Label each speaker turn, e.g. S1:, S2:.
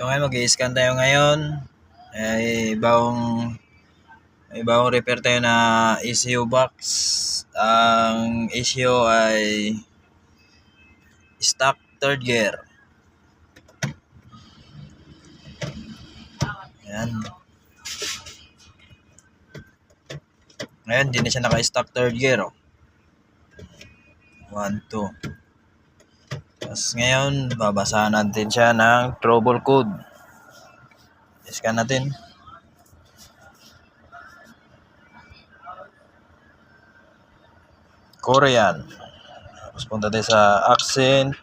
S1: Ito ngayon, mag-i-scan tayo ngayon. Ay bagong repair tayo na ECU box. Ang ECU ay stock third gear. Ayan. Ngayon, hindi na siya naka-stock third gear. 1, 2. Tapos ngayon, babasahan natin siya ng trouble code. I-scan natin. Korean. Tapos punta tayo sa accent.